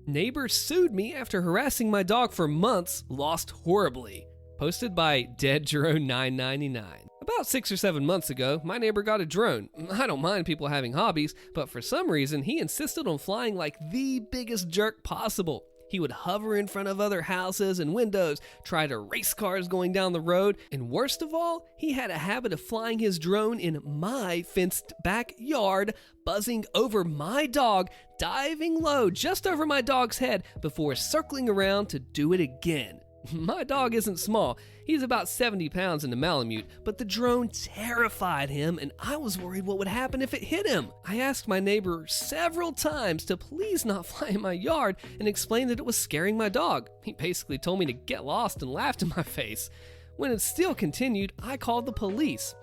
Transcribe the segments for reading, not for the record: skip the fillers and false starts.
Neighbor sued me after harassing my dog for months, lost horribly. Posted by DeadDrone999. About 6 or 7 months ago, my neighbor got a drone. I don't mind people having hobbies, but for some reason, he insisted on flying like the biggest jerk possible. He would hover in front of other houses and windows, try to race cars going down the road, and worst of all, he had a habit of flying his drone in my fenced backyard, buzzing over my dog, diving low just over my dog's head before circling around to do it again. My dog isn't small, he's about 70 pounds in the Malamute, but the drone terrified him and I was worried what would happen if it hit him. I asked my neighbor several times to please not fly in my yard and explained that it was scaring my dog. He basically told me to get lost and laughed in my face. When it still continued, I called the police.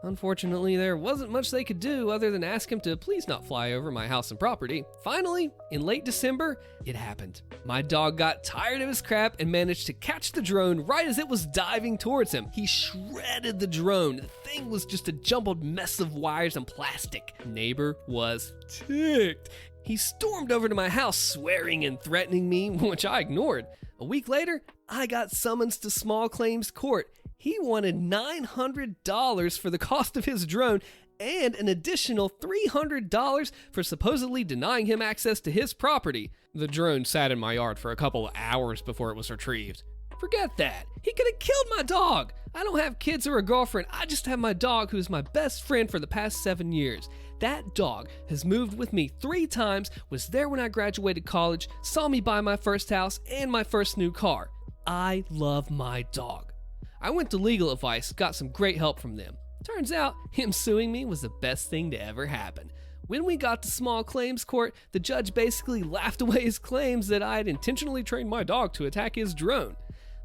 Unfortunately, there wasn't much they could do other than ask him to please not fly over my house and property. Finally, in late December, it happened. My dog got tired of his crap and managed to catch the drone right as it was diving towards him. He shredded the drone. The thing was just a jumbled mess of wires and plastic. Neighbor was ticked. He stormed over to my house, swearing and threatening me, which I ignored. A week later, I got summons to small claims court. He wanted $900 for the cost of his drone and an additional $300 for supposedly denying him access to his property. The drone sat in my yard for a couple of hours before it was retrieved. Forget that. He could have killed my dog. I don't have kids or a girlfriend. I just have my dog, who's my best friend for the past 7 years. That dog has moved with me 3 times, was there when I graduated college, saw me buy my first house and my first new car. I love my dog. I went to legal advice, got some great help from them. Turns out, him suing me was the best thing to ever happen. When we got to small claims court, the judge basically laughed away his claims that I had intentionally trained my dog to attack his drone.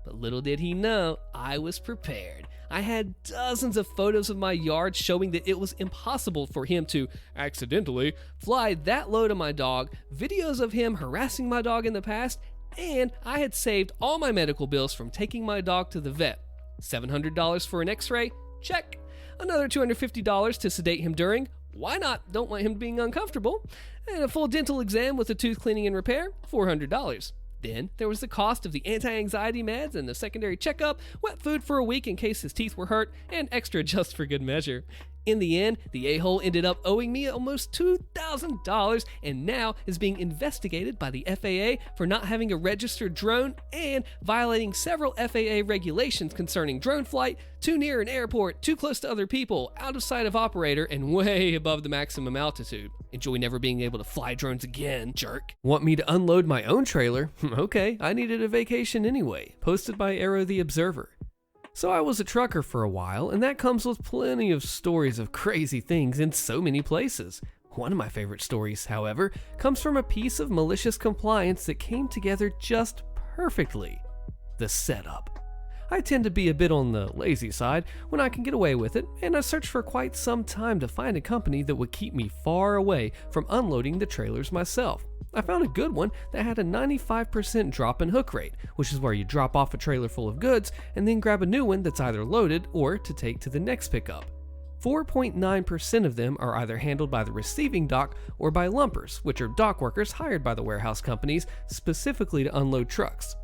But little did he know, I was prepared. I had dozens of photos of my yard showing that it was impossible for him to accidentally fly that low to my dog, videos of him harassing my dog in the past, and I had saved all my medical bills from taking my dog to the vet. $700 for an x-ray? Check. Another $250 to sedate him during? Why not? Don't want him being uncomfortable. And a full dental exam with a tooth cleaning and repair? $400. Then there was the cost of the anti-anxiety meds and the secondary checkup, wet food for a week in case his teeth were hurt, and extra just for good measure. In the end, the a-hole ended up owing me almost $2,000 and now is being investigated by the FAA for not having a registered drone and violating several FAA regulations concerning drone flight, too near an airport, too close to other people, out of sight of operator, and way above the maximum altitude. Enjoy never being able to fly drones again, jerk. Want me to unload my own trailer? Okay, I needed a vacation anyway. Posted by Arrow the Observer. So I was a trucker for a while, and that comes with plenty of stories of crazy things in so many places. One of my favorite stories, however, comes from a piece of malicious compliance that came together just perfectly. The setup. I tend to be a bit on the lazy side when I can get away with it, and I searched for quite some time to find a company that would keep me far away from unloading the trailers myself. I found a good one that had a 95% drop and hook rate, which is where you drop off a trailer full of goods and then grab a new one that's either loaded or to take to the next pickup. 4.9% of them are either handled by the receiving dock or by lumpers, which are dock workers hired by the warehouse companies specifically to unload trucks.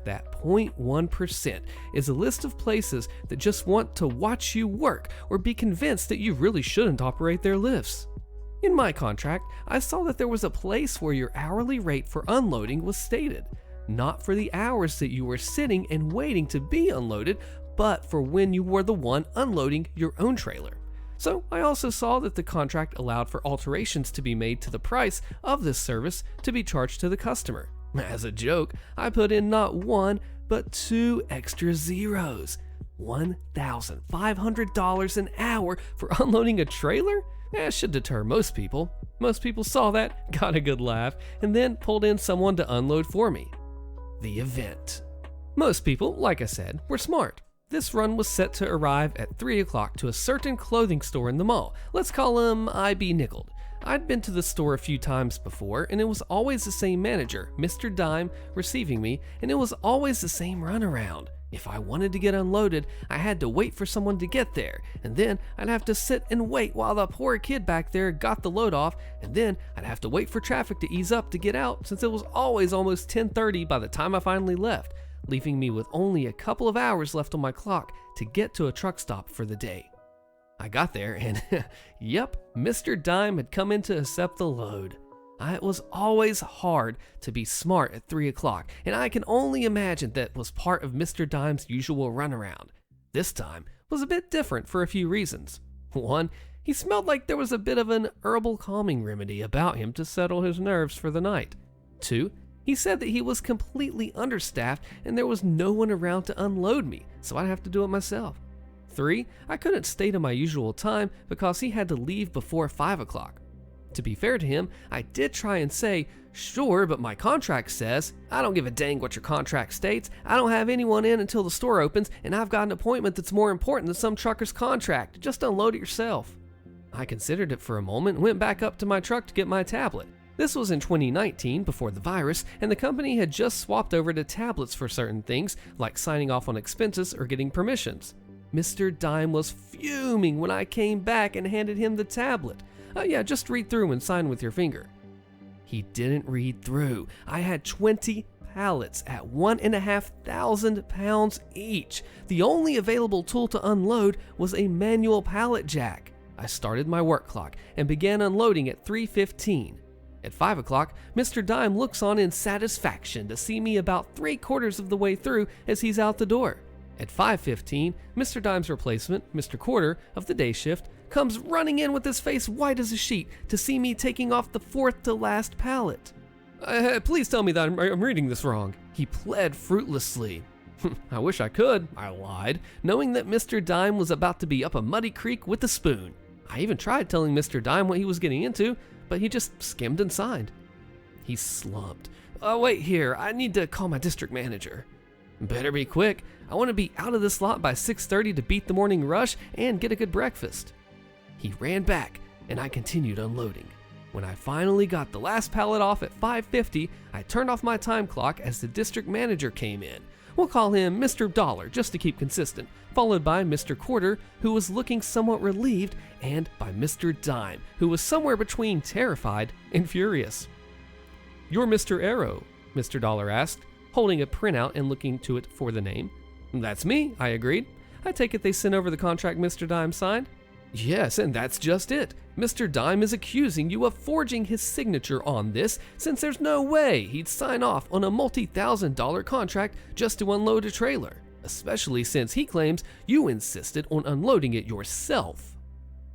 That 0.1% is a list of places that just want to watch you work or be convinced that you really shouldn't operate their lifts. In my contract, I saw that there was a place where your hourly rate for unloading was stated, not for the hours that you were sitting and waiting to be unloaded, but for when you were the one unloading your own trailer. So I also saw that the contract allowed for alterations to be made to the price of this service to be charged to the customer. As a joke, I put in not one, but 2 extra zeros. $1,500 an hour for unloading a trailer? That should deter most people. Most people saw that, got a good laugh, and then pulled in someone to unload for me. The event. Most people, like I said, were smart. This run was set to arrive at 3 o'clock to a certain clothing store in the mall. Let's call him IB Nickeled. I'd been to the store a few times before, and it was always the same manager, Mr. Dime, receiving me, and it was always the same runaround. If I wanted to get unloaded, I had to wait for someone to get there, and then I'd have to sit and wait while the poor kid back there got the load off, and then I'd have to wait for traffic to ease up to get out since it was always almost 10:30 by the time I finally left, leaving me with only a couple of hours left on my clock to get to a truck stop for the day. I got there and yep, Mr. Dime had come in to accept the load. It was always hard to be smart at 3 o'clock, and I can only imagine that was part of Mr. Dime's usual runaround. This time was a bit different for a few reasons. One, he smelled like there was a bit of an herbal calming remedy about him to settle his nerves for the night. Two, he said that he was completely understaffed and there was no one around to unload me, so I'd have to do it myself. 3, I couldn't stay to my usual time because he had to leave before 5 o'clock. To be fair to him, I did try and say, sure, but my contract says, I don't give a dang what your contract states. I don't have anyone in until the store opens, and I've got an appointment that's more important than some trucker's contract. Just unload it yourself. I considered it for a moment and went back up to my truck to get my tablet. This was in 2019, before the virus, and the company had just swapped over to tablets for certain things, like signing off on expenses or getting permissions. Mr. Dime was fuming when I came back and handed him the tablet. Yeah, just read through and sign with your finger. He didn't read through. I had 20 pallets at 1,500 pounds each. The only available tool to unload was a manual pallet jack. I started my work clock and began unloading at 3:15. At 5 o'clock, Mr. Dime looks on in satisfaction to see me about 3/4 of the way through as he's out the door. At 5:15, Mr. Dime's replacement, Mr. Quarter, of the day shift, comes running in with his face white as a sheet to see me taking off the 4th to last pallet. Please tell me that I'm reading this wrong, he pled fruitlessly. I wish I could, I lied, knowing that Mr. Dime was about to be up a muddy creek with a spoon. I even tried telling Mr. Dime what he was getting into, but he just skimmed and signed. He slumped. Wait here, I need to call my district manager. Better be quick. I want to be out of this lot by 6:30 to beat the morning rush and get a good breakfast. He ran back, and I continued unloading. When I finally got the last pallet off at 5:50, I turned off my time clock as the district manager came in. We'll call him Mr. Dollar just to keep consistent, followed by Mr. Quarter, who was looking somewhat relieved, and by Mr. Dime, who was somewhere between terrified and furious. "You're Mr. Arrow?" Mr. Dollar asked, holding a printout and looking to it for the name. "That's me," I agreed. "I take it they sent over the contract Mr. Dime signed?" "Yes, and that's just it. Mr. Dime is accusing you of forging his signature on this, since there's no way he'd sign off on a multi-$1,000 contract just to unload a trailer, especially since he claims you insisted on unloading it yourself."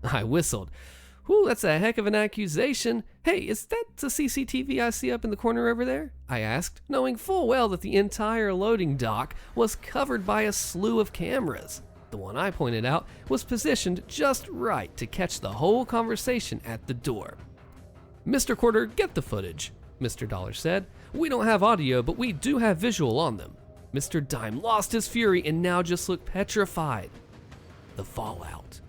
I whistled. "Whew, that's a heck of an accusation. Hey, is that the CCTV I see up in the corner over there?" I asked, knowing full well that the entire loading dock was covered by a slew of cameras. The one I pointed out was positioned just right to catch the whole conversation at the door. "Mr. Quarter, get the footage," Mr. Dollar said. "We don't have audio, but we do have visual on them." Mr. Dime lost his fury and now just looked petrified. The fallout.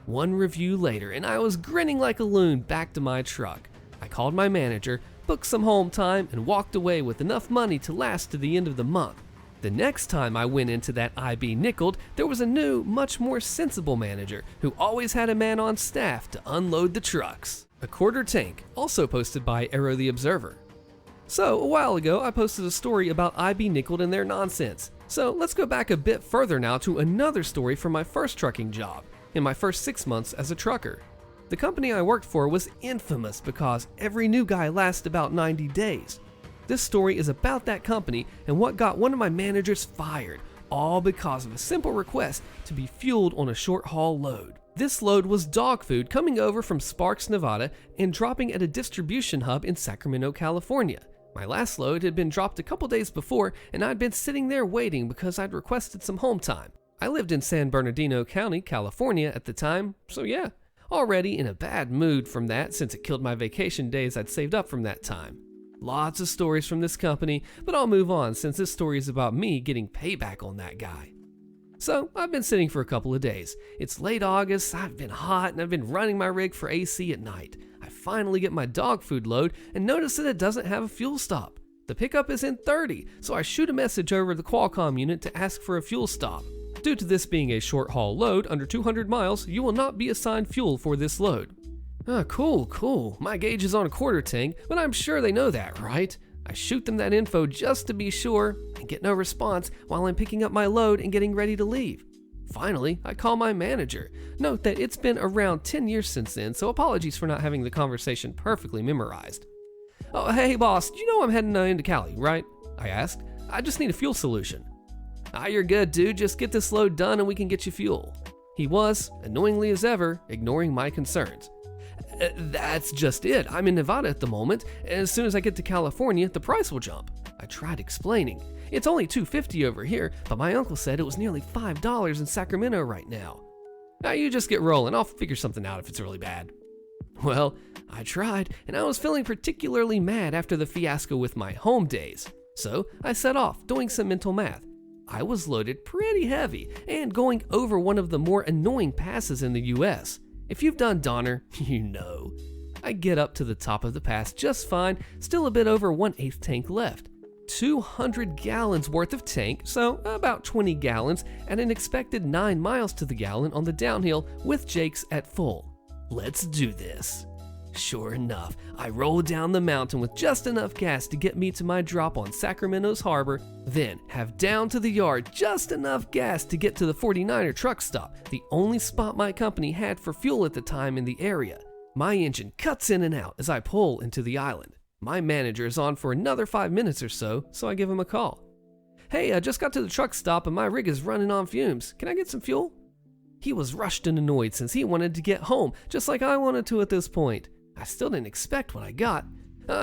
One review later, and I was grinning like a loon back to my truck. I called my manager, booked some home time, and walked away with enough money to last to the end of the month. The next time I went into that IB nickeled, there was a new, much more sensible manager who always had a man on staff to unload the trucks. A quarter tank, also posted by Arrow the Observer. So, a while ago, I posted a story about IB nickeled and their nonsense. So, let's go back a bit further now to another story from my first trucking job, in my first 6 months as a trucker. The company I worked for was infamous because every new guy lasted about 90 days. This story is about that company and what got one of my managers fired, all because of a simple request to be fueled on a short haul load. This load was dog food coming over from Sparks, Nevada and dropping at a distribution hub in Sacramento, California. My last load had been dropped a couple days before and I'd been sitting there waiting because I'd requested some home time. I lived in San Bernardino County, California at the time, so yeah, already in a bad mood from that since it killed my vacation days I'd saved up from that time. Lots of stories from this company, but I'll move on since this story is about me getting payback on that guy. So, I've been sitting for a couple of days. It's late August, I've been hot, and I've been running my rig for AC at night. I finally get my dog food load and notice that it doesn't have a fuel stop. The pickup is in 30, so I shoot a message over the Qualcomm unit to ask for a fuel stop. Due to this being a short-haul load under 200 miles, you will not be assigned fuel for this load. Cool. My gauge is on a quarter tank, but I'm sure they know that, right? I shoot them that info just to be sure and get no response while I'm picking up my load and getting ready to leave. Finally, I call my manager. Note that it's been around 10 years since then, so apologies for not having the conversation perfectly memorized. Oh, hey boss, you know I'm heading into Cali, right? I asked. I just need a fuel solution. You're good, dude. Just get this load done and we can get you fuel. He was, annoyingly as ever, ignoring my concerns. That's just it. I'm in Nevada at the moment, and as soon as I get to California, the price will jump. I tried explaining. It's only $2.50 over here, but my uncle said it was nearly $5 in Sacramento right now. You just get rolling. I'll figure something out if it's really bad. Well, I tried, and I was feeling particularly mad after the fiasco with my home days. So I set off, doing some mental math. I was loaded pretty heavy and going over one of the more annoying passes in the US. If you've done Donner, you know. I get up to the top of the pass just fine, still a bit over 1/8 tank left. 200 gallons worth of tank, so about 20 gallons, at an expected 9 miles to the gallon on the downhill with Jake's at full. Let's do this. Sure enough, I roll down the mountain with just enough gas to get me to my drop on Sacramento's harbor, then have down to the yard just enough gas to get to the 49er truck stop, the only spot my company had for fuel at the time in the area. My engine cuts in and out as I pull into the island. My manager is on for another 5 minutes or so I give him a call. Hey, I just got to the truck stop and my rig is running on fumes. Can I get some fuel? He was rushed and annoyed since he wanted to get home, just like I wanted to at this point. I still didn't expect what I got.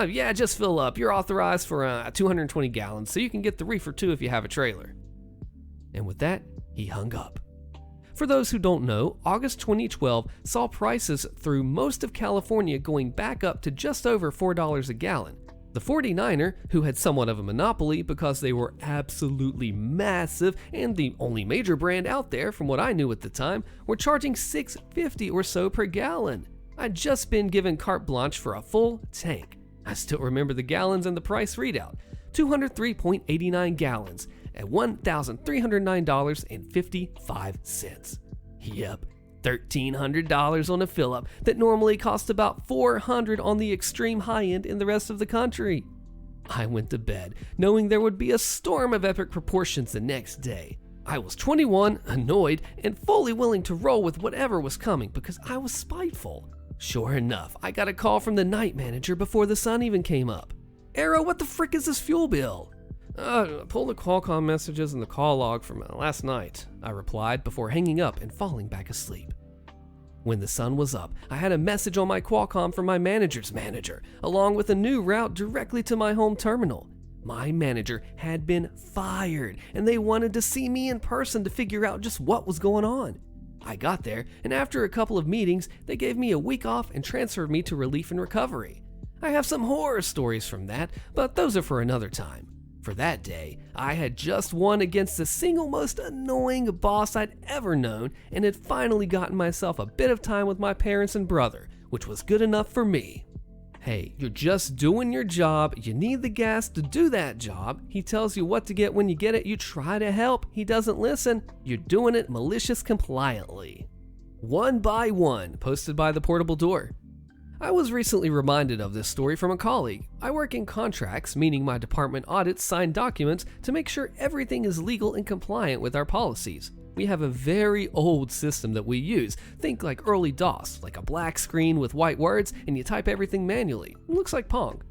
Yeah, just fill up. You're authorized for 220 gallons, so you can get the reefer too if you have a trailer. And with that, he hung up. For those who don't know, August 2012 saw prices through most of California going back up to just over $4 a gallon. The 49er, who had somewhat of a monopoly because they were absolutely massive and the only major brand out there from what I knew at the time, were charging $6.50 or so per gallon. I'd just been given carte blanche for a full tank. I still remember the gallons and the price readout. 203.89 gallons at $1,309.55. Yep, $1,300 on a fill-up that normally costs about $400 on the extreme high end in the rest of the country. I went to bed knowing there would be a storm of epic proportions the next day. I was 21, annoyed, and fully willing to roll with whatever was coming because I was spiteful. Sure enough, I got a call from the night manager before the sun even came up. Arrow, what the frick is this fuel bill? Pull the Qualcomm messages in the call log from last night, I replied before hanging up and falling back asleep. When the sun was up, I had a message on my Qualcomm from my manager's manager, along with a new route directly to my home terminal. My manager had been fired, and they wanted to see me in person to figure out just what was going on. I got there, and after a couple of meetings, they gave me a week off and transferred me to relief and recovery. I have some horror stories from that, but those are for another time. For that day, I had just won against the single most annoying boss I'd ever known and had finally gotten myself a bit of time with my parents and brother, which was good enough for me. Hey, you're just doing your job, you need the gas to do that job, he tells you what to get when you get it, you try to help, he doesn't listen, you're doing it malicious compliantly. One by one, posted by the portable door. I was recently reminded of this story from a colleague. I work in contracts, meaning my department audits sign documents to make sure everything is legal and compliant with our policies. We have a very old system that we use. Think like early DOS, like a black screen with white words and you type everything manually. It looks like Pong.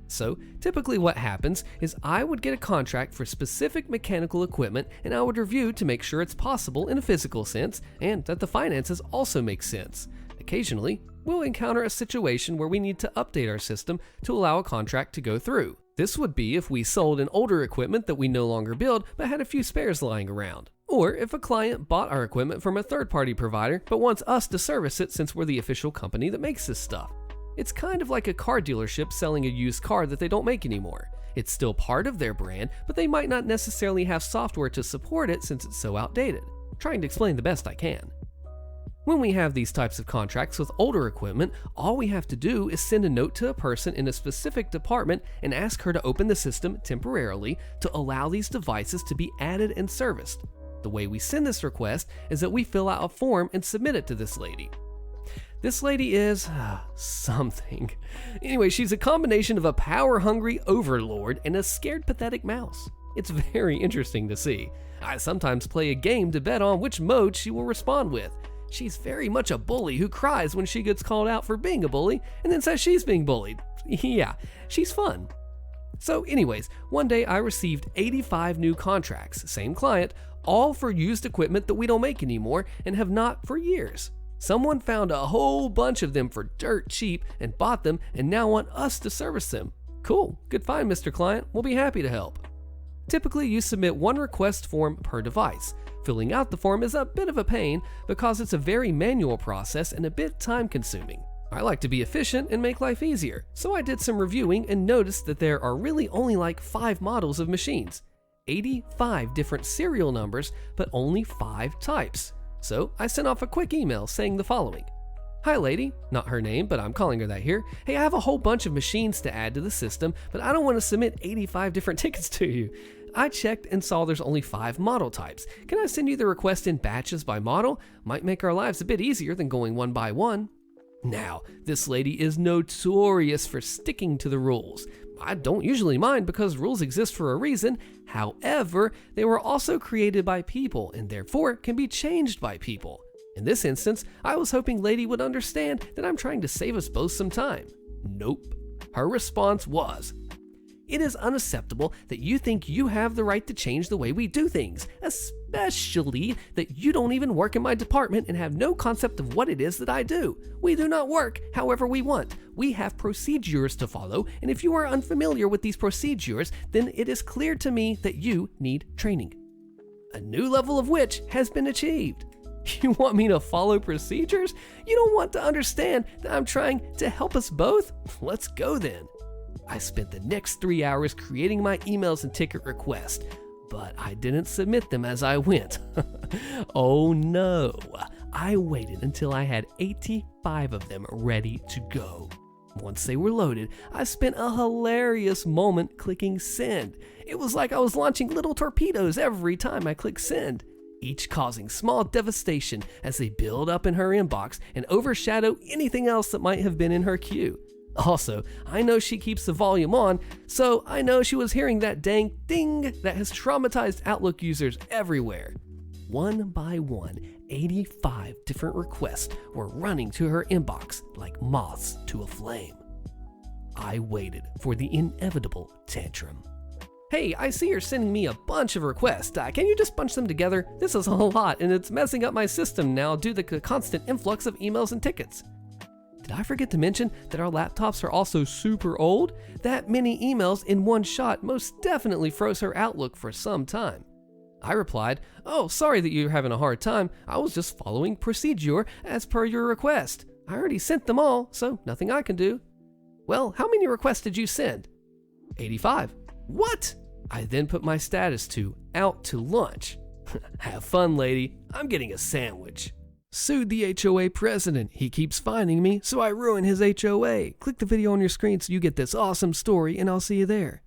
So typically what happens is I would get a contract for specific mechanical equipment and I would review to make sure it's possible in a physical sense and that the finances also make sense. Occasionally, we'll encounter a situation where we need to update our system to allow a contract to go through. This would be if we sold an older equipment that we no longer build but had a few spares lying around. Or if a client bought our equipment from a third-party provider but wants us to service it since we're the official company that makes this stuff. It's kind of like a car dealership selling a used car that they don't make anymore. It's still part of their brand, but they might not necessarily have software to support it since it's so outdated. I'm trying to explain the best I can. When we have these types of contracts with older equipment, all we have to do is send a note to a person in a specific department and ask her to open the system temporarily to allow these devices to be added and serviced. The way we send this request is that we fill out a form and submit it to this lady. This lady is something. Anyway, she's a combination of a power-hungry overlord and a scared, pathetic mouse. It's very interesting to see. I sometimes play a game to bet on which mode she will respond with. She's very much a bully who cries when she gets called out for being a bully and then says she's being bullied. Yeah, she's fun. So anyways, one day I received 85 new contracts, same client, all for used equipment that we don't make anymore and have not for years. Someone found a whole bunch of them for dirt cheap and bought them and now want us to service them. Cool, good find, Mr. Client. We'll be happy to help. Typically, you submit one request form per device. Filling out the form is a bit of a pain because it's a very manual process and a bit time-consuming. I like to be efficient and make life easier, so I did some reviewing and noticed that there are really only like 5 models of machines. 85 different serial numbers, but only 5 types. So I sent off a quick email saying the following. Hi lady, not her name, but I'm calling her that here. Hey, I have a whole bunch of machines to add to the system, but I don't want to submit 85 different tickets to you. I checked and saw there's only 5 model types. Can I send you the request in batches by model? Might make our lives a bit easier than going one by one. Now, this lady is notorious for sticking to the rules. I don't usually mind because rules exist for a reason. However, they were also created by people and therefore can be changed by people. In this instance, I was hoping lady would understand that I'm trying to save us both some time. Nope. Her response was, "It is unacceptable that you think you have the right to change the way we do things, especially that you don't even work in my department and have no concept of what it is that I do. We do not work however we want. We have procedures to follow, and if you are unfamiliar with these procedures, then it is clear to me that you need training. A new level of which has been achieved. You want me to follow procedures? You don't want to understand that I'm trying to help us both? Let's go then." I spent the next 3 hours creating my emails and ticket requests, but I didn't submit them as I went. Oh no, I waited until I had 85 of them ready to go. Once they were loaded, I spent a hilarious moment clicking send. It was like I was launching little torpedoes every time I clicked send, each causing small devastation as they build up in her inbox and overshadow anything else that might have been in her queue. Also, I know she keeps the volume on, so I know she was hearing that dang ding that has traumatized Outlook users everywhere. One by one, 85 different requests were running to her inbox like moths to a flame. I waited for the inevitable tantrum. "Hey, I see you're sending me a bunch of requests. Can you just bunch them together? This is a lot and it's messing up my system now due to the constant influx of emails and tickets." Did I forget to mention that our laptops are also super old? That many emails in one shot most definitely froze her Outlook for some time. I replied, "Oh, sorry that you're having a hard time. I was just following procedure as per your request. I already sent them all, so nothing I can do." "Well, how many requests did you send?" 85. "What?" I then put my status to out to lunch. "Have fun, lady. I'm getting a sandwich." Sued the HOA president. He keeps finding me, so I ruin his HOA. Click the video on your screen so you get this awesome story, and I'll see you there.